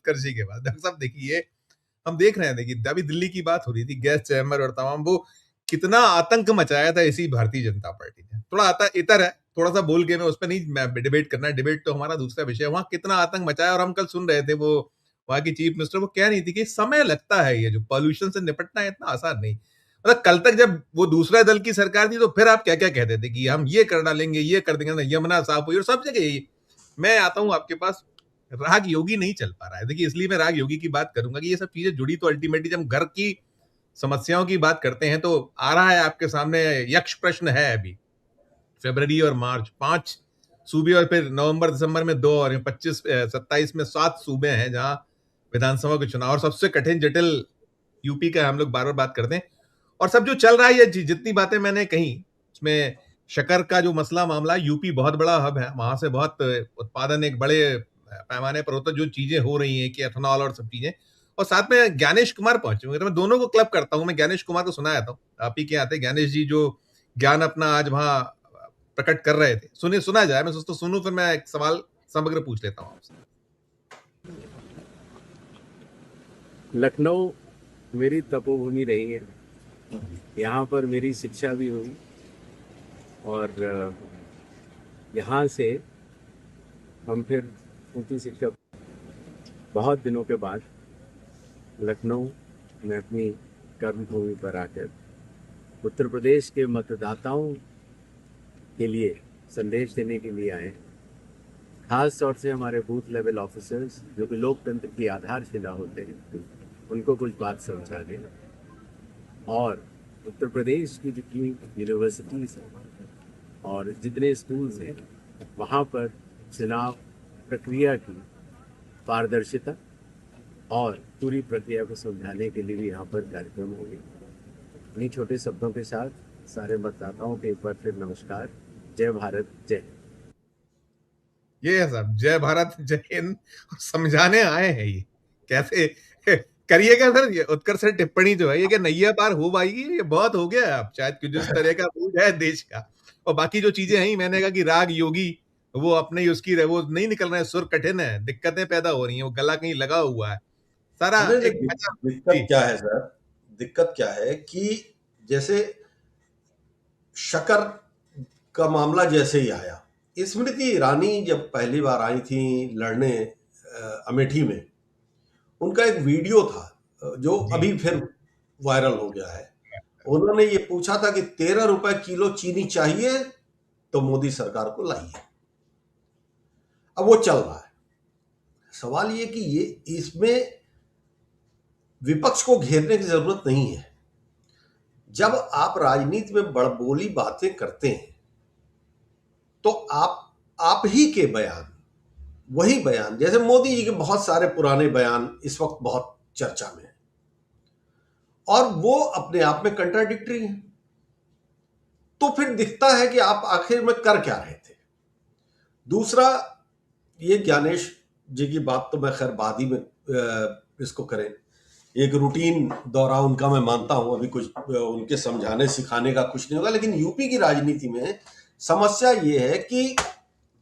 उत्कर्ष के बाद। डॉक्टर साहब देखिए, हम देख रहे हैं, देखिए अभी दिल्ली की बात हो रही थी, गैस चैम्बर और तमाम, वो कितना आतंक मचाया था इसी भारतीय जनता पार्टी ने। थोड़ा आता इतर है, थोड़ा-सा बोल के मैं उस पे नहीं मैं डिबेट करना है, डिबेट तो हमारा दूसरा विषय है। वहाँ कितना आतंक मचाया, और हम कल सुन रहे थे वो वहाँ की चीफ मिनिस्टर वो कह रही थी कि समय लगता है, ये जो पॉल्यूशन से निपटना है इतना आसान नहीं। मतलब कल तक जब वो दूसरा दल की सरकार थी तो फिर आप क्या-क्या कहते थे कि हम ये कर डालेंगे, ये कर देंगे, ना यमुना साफ हुई, और सब जगह यही। मैं आता हूँ आपके पास, राग योगी नहीं चल पा रहा है। देखिए इसलिए मैं राग योगी की बात करूँगा कि ये सब चीज़ें जुड़ी तो अल्टीमेटली जब हम घर की समस्याओं की बात करते हैं तो आ रहा है आपके सामने, यक्ष प्रश्न है अभी। फ़रवरी और मार्च 5 सूबे, और फिर नवंबर-दिसंबर में 2, और 25 27 में 7 सूबे हैं जहाँ विधानसभा के चुनाव, और सबसे कठिन जटिल यूपी का हम लोग बार-बार बात करते हैं। और सब जो चल रहा है, ये जितनी बातें मैंने कही, उसमें शक्कर का जो मसला मामला, यूपी बहुत बड़ा हब है, वहाँ से बहुत उत्पादन एक बड़े पैमाने पर होता है, जो चीज़ें हो रही हैं कि एथेनॉल और सब चीज़ें। और साथ में ज्ञानेश कुमार पहुँचे हुए हैं, तो मैं दोनों को क्लब करता हूँ। मैं ज्ञानेश कुमार को सुना आता हूँ, आप ही के यहाँ थे ज्ञानेश जी, जो ज्ञान अपना आज वहाँ प्रकट कर रहे थे। सुनिए, सुना जाए, मैं सोचता हूँ सुनूँ, फिर मैं एक सवाल समग्र पूछ लेता हूँ आपसे। लखनऊ मेरी तपोभूमि रही है, यहाँ पर मेरी शिक्षा भी हुई, और यहाँ से हम फिर उनकी शिक्षा बहुत दिनों के बाद लखनऊ में अपनी कर्मभूमि पर आकर उत्तर प्रदेश के मतदाताओं के लिए संदेश देने के लिए आए। खास तौर से हमारे बूथ लेवल ऑफिसर्स, जो कि लोकतंत्र की आधारशिला होते हैं, उनको कुछ बात समझा दें, और उत्तर प्रदेश की जितनी यूनिवर्सिटीज़ हैं और जितने स्कूल्स हैं, वहाँ पर चुनाव प्रक्रिया की पारदर्शिता और पूरी प्रक्रिया को समझाने के लिए भी यहाँ पर कार्यक्रम होंगे। इन्हीं छोटे शब्दों के साथ सारे मतदाताओं के एक बार फिर नमस्कार। जय भारत, जय हिंद। ये है साहब, जय भारत जय हिंद, समझाने आए हैं ये कैसे। करिएगा सर, ये उत्कर्ष सर टिप्पणी जो है, ये कि नैया पार हो पाएगी, ये बहुत हो गया है अब शायद, कि जिस तरह का मूड है देश का। और बाकी जो चीजें हैं, मैंने कहा कि राग योगी वो अपने ही उसकी वो नहीं निकल रहे हैं, सुर कठिन है, दिक्कतें पैदा हो रही हैं, वो गला कहीं लगा हुआ है सारा नहीं, एक दिक्कत क्या है सर, दिक्कत क्या है कि जैसे शक्कर का मामला जैसे ही आया, स्मृति ईरानी जब पहली बार आई थी लड़ने अमेठी में, उनका एक वीडियो था जो अभी फिर वायरल हो गया है। उन्होंने ये पूछा था कि 13 रुपए किलो चीनी चाहिए तो मोदी सरकार को लाइए। अब वो चल रहा है। सवाल ये कि ये इसमें विपक्ष को घेरने की जरूरत नहीं है। जब आप राजनीति में बड़बोली बातें करते हैं तो आप ही के बयान, वही बयान, जैसे मोदी जी के बहुत सारे पुराने बयान इस वक्त बहुत चर्चा में है और वो अपने आप में कंट्राडिक्टरी हैं, तो फिर दिखता है कि आप आखिर में कर क्या रहे थे। दूसरा, ये ज्ञानेश जी की बात तो मैं खैर बाद ही में इसको करें, एक रूटीन दौरा उनका मैं मानता हूं, अभी कुछ उनके समझाने सिखाने का कुछ नहीं होगा। लेकिन यूपी की राजनीति में समस्या ये है कि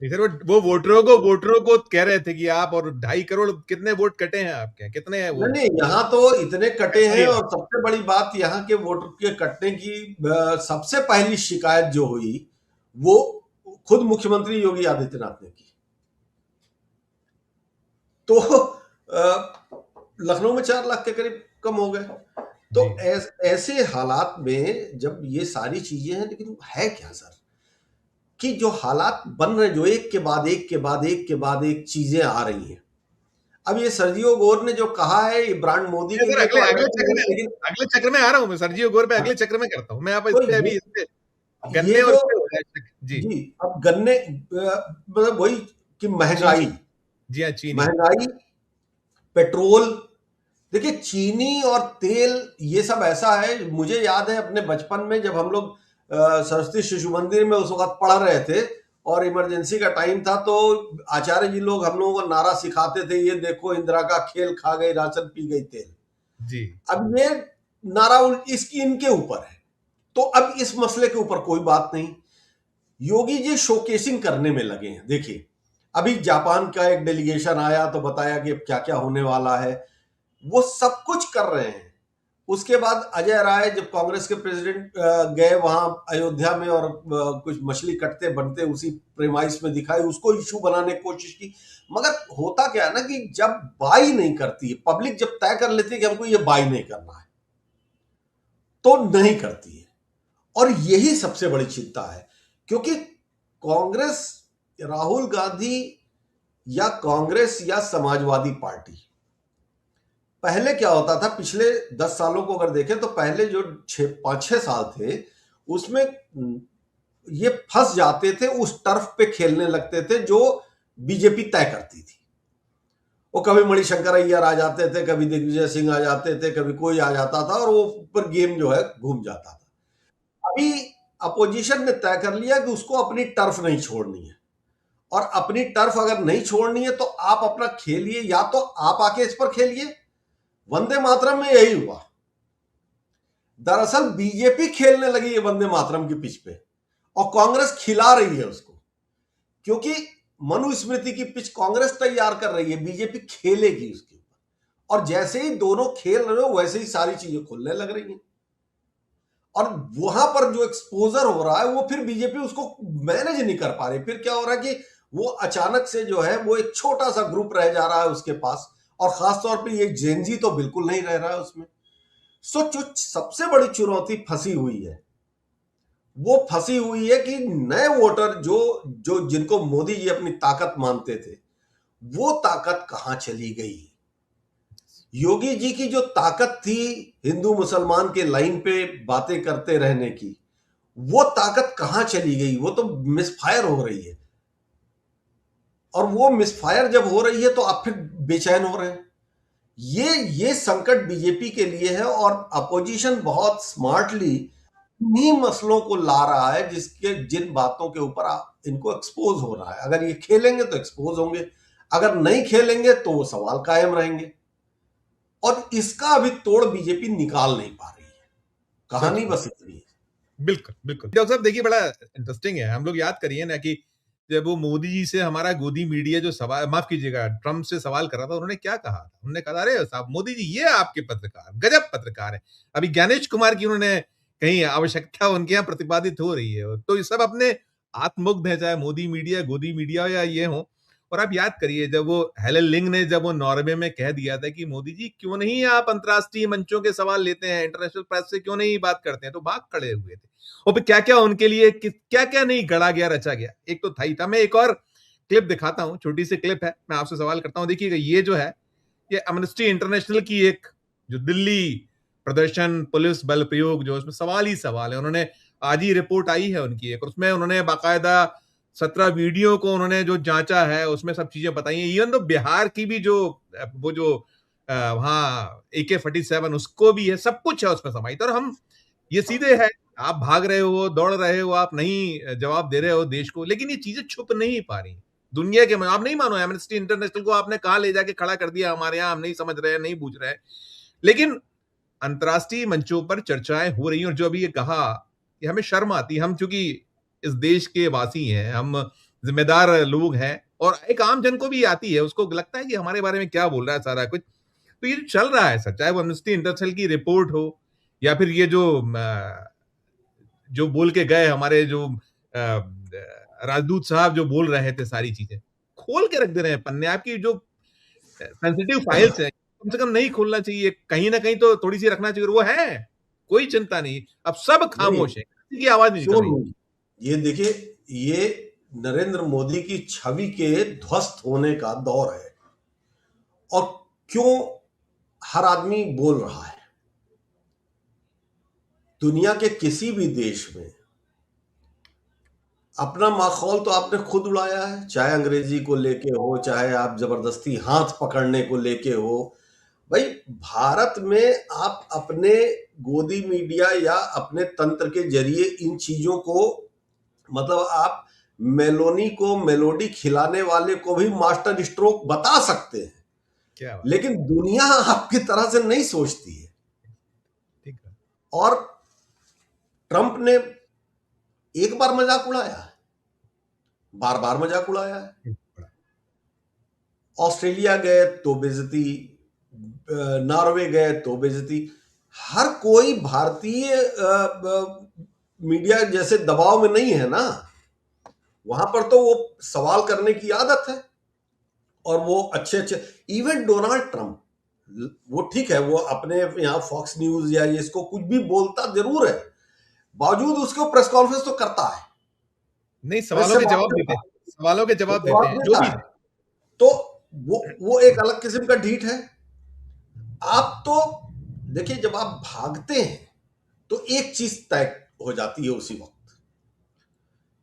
सर वो वोटरों को कह रहे थे कि आप, और 2.5 करोड़ कितने वोट कटे हैं आपके, कितने हैं वो? नहीं, यहाँ तो इतने कटे हैं। और सबसे बड़ी बात यहाँ के वोटर के कटने की सबसे पहली शिकायत जो हुई वो खुद मुख्यमंत्री योगी आदित्यनाथ ने की। तो लखनऊ में 4 लाख के करीब कम हो गए। तो ऐसे हालात में जब ये सारी चीजें हैं, लेकिन है क्या सर कि जो हालात बन रहे, जो एक के बाद एक के बाद एक के बाद एक चीजें आ रही हैं। अब ये सर्जियो गोर ने जो कहा है, ये ब्रांड मोदी के लिए अगले चक्र में आ रहा हूं मैं, सर्जियो गोर पे अगले चक्र में करता हूं मैं। आप इस पे अभी गन्ने और जी अब गन्ने मतलब वही कि महंगाई, जी हाँ, चीनी, महंगाई, पेट्रोल। देखिए चीनी और तेल ये सब ऐसा है, मुझे याद है अपने बचपन में जब हम लोग सरस्वती शिशु मंदिर में उस वक्त पढ़ रहे थे और इमरजेंसी का टाइम था, तो आचार्य जी लोग हम लोगों को नारा सिखाते थे, ये देखो इंदिरा का खेल, खा गई राशन, पी गई तेल। जी अब ये नारा इसकी इनके ऊपर है, तो अब इस मसले के ऊपर कोई बात नहीं। योगी जी शोकेसिंग करने में लगे हैं। देखिए अभी जापान का एक डेलीगेशन आया तो बताया कि अब क्या क्या होने वाला है, वो सब कुछ कर रहे हैं। उसके बाद अजय राय जब कांग्रेस के प्रेसिडेंट गए वहां अयोध्या में और कुछ मछली कटते बनते उसी प्रेमाइस में दिखाई, उसको इशू बनाने की कोशिश की। मगर होता क्या है ना कि जब बाई नहीं करती है पब्लिक, जब तय कर लेती है कि हमको ये बाई नहीं करना है तो नहीं करती है। और यही सबसे बड़ी चिंता है, क्योंकि कांग्रेस, राहुल गांधी या कांग्रेस या समाजवादी पार्टी, पहले क्या होता था पिछले 10 सालों को अगर देखें तो पहले जो 5-6 साल थे उसमें ये फंस जाते थे, उस टर्फ पे खेलने लगते थे जो बीजेपी तय करती थी। वो कभी मणिशंकर अय्यर आ जाते थे, कभी दिग्विजय सिंह आ जाते थे, कभी कोई आ जाता था और वो ऊपर गेम जो है घूम जाता था। अभी अपोजिशन ने तय कर लिया कि उसको अपनी टर्फ नहीं छोड़नी है, और अपनी टर्फ अगर नहीं छोड़नी है तो आप अपना खेलिए, या तो आप आके इस पर खेलिए। वंदे मातरम में यही हुआ। दरअसल बीजेपी खेलने लगी है वंदे मातरम की पिच पे, और कांग्रेस खिला रही है उसको, क्योंकि मनुस्मृति की पिच कांग्रेस तैयार कर रही है, बीजेपी खेलेगी उसके ऊपर। और जैसे ही दोनों खेल रहे हो वैसे ही सारी चीजें खुलने लग रही हैं, और वहां पर जो एक्सपोजर हो रहा है वो फिर बीजेपी उसको मैनेज नहीं कर पा रही। फिर क्या हो रहा है कि वो अचानक से जो है वो एक छोटा सा ग्रुप रह जा रहा है उसके पास, और खासतौर पर ये जेनजी तो बिल्कुल नहीं रह रहा है उसमें। सो जो सबसे बड़ी चुनौती फंसी हुई है वो फंसी हुई है कि नए वोटर जो जो जिनको मोदी जी अपनी ताकत मानते थे, वो ताकत कहां चली गई। योगी जी की जो ताकत थी हिंदू मुसलमान के लाइन पे बातें करते रहने की, वो ताकत कहां चली गई। वो तो मिसफायर हो रही है, और वो मिसफायर जब हो रही है तो आप फिर बेचैन हो रहे हैं। ये संकट बीजेपी के लिए है, और अपोजिशन बहुत स्मार्टली इन्हीं मसलों को ला रहा है जिसके जिन बातों के ऊपर इनको एक्सपोज हो रहा है। अगर ये खेलेंगे तो एक्सपोज होंगे, अगर नहीं खेलेंगे तो वो सवाल कायम रहेंगे, और इसका अभी तोड़ बीजेपी निकाल नहीं पा रही है। कहानी बस इतनी है। बिल्कुल बिल्कुल डॉक्टर साहब, देखिए बड़ा इंटरेस्टिंग है। हम लोग याद करिए ना कि जब वो मोदी जी से हमारा गोदी मीडिया जो सवाल, माफ कीजिएगा, ट्रम्प से सवाल कर रहा था, उन्होंने क्या कहा था? उन्होंने कहा, अरे साहब मोदी जी, ये आपके पत्रकार गजब पत्रकार है। अभी ज्ञानेश कुमार की उन्होंने कहीं आवश्यकता उनके यहाँ प्रतिपादित हो रही है, तो ये सब अपने आत्ममुग्ध है, चाहे मोदी मीडिया, गोदी मीडिया या ये हो। और आप याद करिए जब वो हेलेन लिंग ने जब वो नॉर्वे में कह दिया था कि मोदी जी क्यों नहीं आप अंतर्राष्ट्रीय मंचों के सवाल लेते हैं, इंटरनेशनल प्रेस से क्यों नहीं बात करते हैं, तो भाग खड़े हुए थे। और फिर क्या क्या उनके लिए क्या क्या नहीं गढ़ा गया, रचा गया। एक तो था ही था। मैं एक और क्लिप दिखाता हूं, छोटी सी क्लिप है, मैं आपसे सवाल करता हूं। देखिएगा, ये जो है ये अमनेस्टी इंटरनेशनल की एक जो दिल्ली प्रदर्शन पुलिस बल प्रयोग, जो उसमें सवाल ही सवाल है। उन्होंने आज ही रिपोर्ट आई है उनकी एक, उसमें उन्होंने बाकायदा 17 वीडियो को उन्होंने जो जांचा है उसमें सब चीजें बताई हैं। इवन तो बिहार की भी जो वो जो वहां AK-47 उसको भी है, सब कुछ है उसमें समाहित। और हम ये सीधे है, आप भाग रहे हो, दौड़ रहे हो, आप नहीं जवाब दे रहे हो देश को, लेकिन ये चीजें छुप नहीं पा रही दुनिया के। आप नहीं मानो, एमनेस्टी इंटरनेशनल को आपने कहा ले जाके खड़ा कर दिया हमारे यहाँ, हम नहीं समझ रहे हैं, नहीं बूझ रहे हैं, लेकिन अंतर्राष्ट्रीय मंचों पर चर्चाएं हो रही हैं। और जो अभी ये कहा, ये हमें शर्म आती है। हम चूंकि इस देश के वासी हैं, हम जिम्मेदार लोग हैं, और एक आम जन को भी आती है, उसको लगता है कि हमारे बारे में क्या बोल रहा है सारा कुछ। तो ये जो चल रहा है सर, चाहे वो एमनेस्टी इंटरनेशनल की रिपोर्ट हो, या फिर ये जो बोल के गए हमारे जो राजदूत साहब जो बोल रहे थे, सारी चीजें खोल के रख दे रहे हैं पन्ने। आपकी जो सेंसिटिव फाइल्स है, कम से कम नहीं खोलना चाहिए, कहीं ना कहीं तो थोड़ी सी रखना चाहिए। और वो है, कोई चिंता नहीं, अब सब नहीं, खामोश है, किसी की आवाज नहीं निकल क्यों रही। नहीं? ये देखिए, ये नरेंद्र मोदी की छवि के ध्वस्त होने का दौर है। और क्यों हर आदमी बोल रहा है? दुनिया के किसी भी देश में अपना माखौल तो आपने खुद उड़ाया है, चाहे अंग्रेजी को लेके हो, चाहे आप जबरदस्ती हाथ पकड़ने को लेके हो। भाई, भारत में आप अपने गोदी मीडिया या अपने तंत्र के जरिए इन चीजों को, मतलब आप मेलोनी को मेलोडी खिलाने वाले को भी मास्टर स्ट्रोक बता सकते हैं, क्या बात, लेकिन दुनिया आपकी तरह से नहीं सोचती है। ठीक है। और ट्रंप ने एक बार मजाक उड़ाया है, बार बार मजाक उड़ाया है। ऑस्ट्रेलिया गए तो बेइज्जती, नॉर्वे गए तो बेइज्जती। हर कोई भारतीय मीडिया जैसे दबाव में नहीं है ना। वहां पर तो वो सवाल करने की आदत है, और वो अच्छे अच्छे, इवन डोनाल्ड ट्रंप, वो ठीक है, वो अपने यहाँ फॉक्स न्यूज या इसको कुछ भी बोलता जरूर है, बावजूद उसको प्रेस कॉन्फ्रेंस तो करता है, नहीं, प्रेस सवालों से के बात जवाब देते करता हैं, सवालों के है, जवाब देते जवाब हैं जो देता भी। है। तो वो एक अलग किस्म का ढीठ है। आप तो देखिए, जब आप भागते हैं तो एक चीज तय हो जाती है उसी वक्त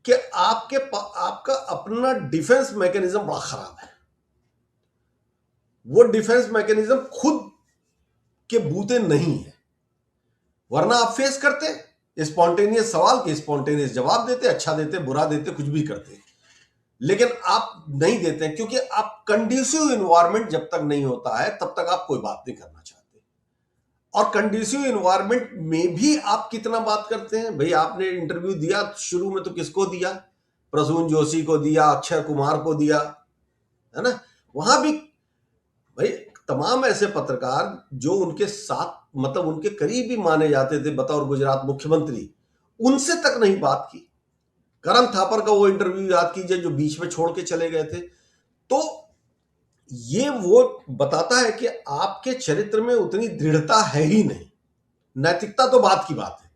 कि आपका अपना डिफेंस मैकेनिज्म बड़ा खराब है। वो डिफेंस मैकेनिज्म खुद के बूते नहीं है, वरना आप फेस करते स्पॉन्टेनियस सवाल के स्पॉन्टेनियस जवाब देते, अच्छा देते, बुरा देते, कुछ भी करते। लेकिन आप नहीं देते हैं, क्योंकि आप कंड्यूसिव इन्वायरमेंट जब तक नहीं होता है तब तक आप कोई बात नहीं करना चाहते। और कंड्यूसिव इन्वायरमेंट में भी आप कितना बात करते हैं? भाई, आपने इंटरव्यू दिया शुरू में तो किसको दिया? प्रसून जोशी को दिया, अक्षय कुमार को दिया, है ना? वहां भी भाई तमाम ऐसे पत्रकार जो उनके साथ, मतलब उनके करीबी माने जाते थे बतौर गुजरात मुख्यमंत्री, उनसे तक नहीं बात की। करण थापर का वो इंटरव्यू याद कीजिए जो बीच में छोड़ के चले गए थे। तो ये वो बताता है कि आपके चरित्र में उतनी दृढ़ता है ही नहीं। नैतिकता तो बात की बात है,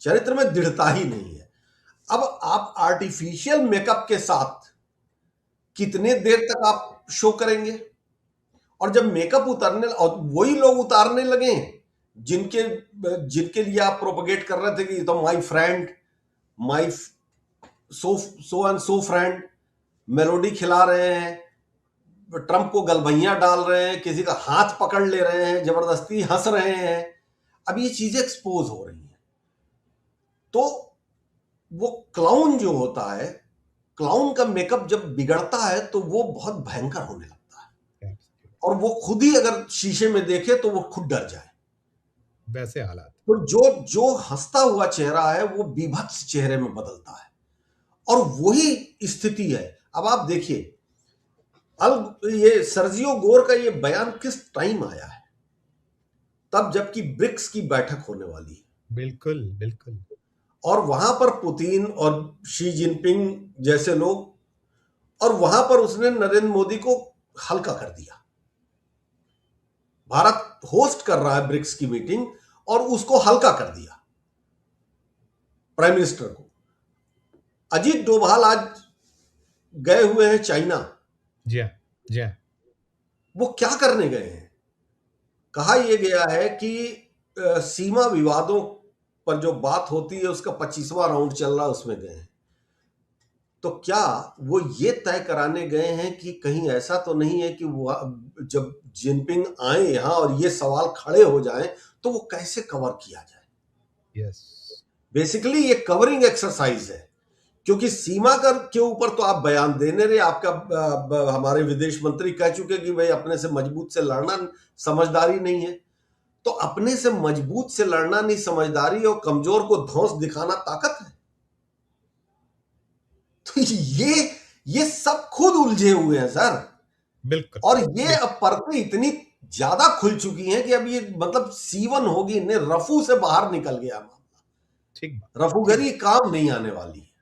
चरित्र में दृढ़ता ही नहीं है। अब आप आर्टिफिशियल मेकअप के साथ कितने देर तक आप शो करेंगे? और जब मेकअप उतारने, और वही लोग उतारने लगे जिनके जिनके लिए आप प्रोपगेट कर रहे थे कि तो my friend, my so and so friend, melody खिला रहे हैं, ट्रंप को गलबैयां डाल रहे हैं, किसी का हाथ पकड़ ले रहे हैं, जबरदस्ती हंस रहे हैं। अब ये चीजें एक्सपोज हो रही हैं। तो वो क्लाउन जो होता है, क्लाउन का मेकअप जब बिगड़ता है तो वो बहुत भयंकर होने लगता है, और वो खुद ही अगर शीशे में देखे तो वो खुद डर जाए। वैसे हालात। तो जो जो हंसता हुआ चेहरा है वो बीभत्स चेहरे में बदलता है, और वही स्थिति है। अब आप देखिए, ये सर्जियो गोर का ये बयान किस टाइम आया है? तब जबकि ब्रिक्स की बैठक होने वाली है। बिल्कुल बिल्कुल। और वहां पर पुतिन और शी जिनपिंग जैसे लोग, और वहां पर उसने नरेंद्र मोदी को हल्का कर दिया। भारत होस्ट कर रहा है ब्रिक्स की मीटिंग और उसको हल्का कर दिया, प्राइम मिनिस्टर को। अजीत डोभाल आज गए हुए हैं चाइना। जी हाँ, जी हाँ। वो क्या करने गए हैं? कहा यह गया है कि सीमा विवादों पर जो बात होती है उसका 25वां राउंड चल रहा है, उसमें गए हैं। तो क्या वो ये तय कराने गए हैं कि कहीं ऐसा तो नहीं है कि वो जब जिनपिंग आए यहां और ये सवाल खड़े हो जाएं तो वो कैसे कवर किया जाए? यस। बेसिकली ये कवरिंग एक्सरसाइज है, क्योंकि सीमा कर के ऊपर तो आप बयान देने रहे। आपका हमारे विदेश मंत्री कह चुके कि भाई अपने से मजबूत से लड़ना समझदारी नहीं है। तो अपने से मजबूत से लड़ना नहीं समझदारी, और कमजोर को धौंस दिखाना ताकत है। तो ये सब खुद उलझे हुए हैं सर। बिल्कुल। और ये अब परतें इतनी ज्यादा खुल चुकी हैं कि अब ये मतलब सीवन होगी, ने रफू से बाहर निकल गया मामला। ठीक। रफूगरी काम नहीं आने वाली है।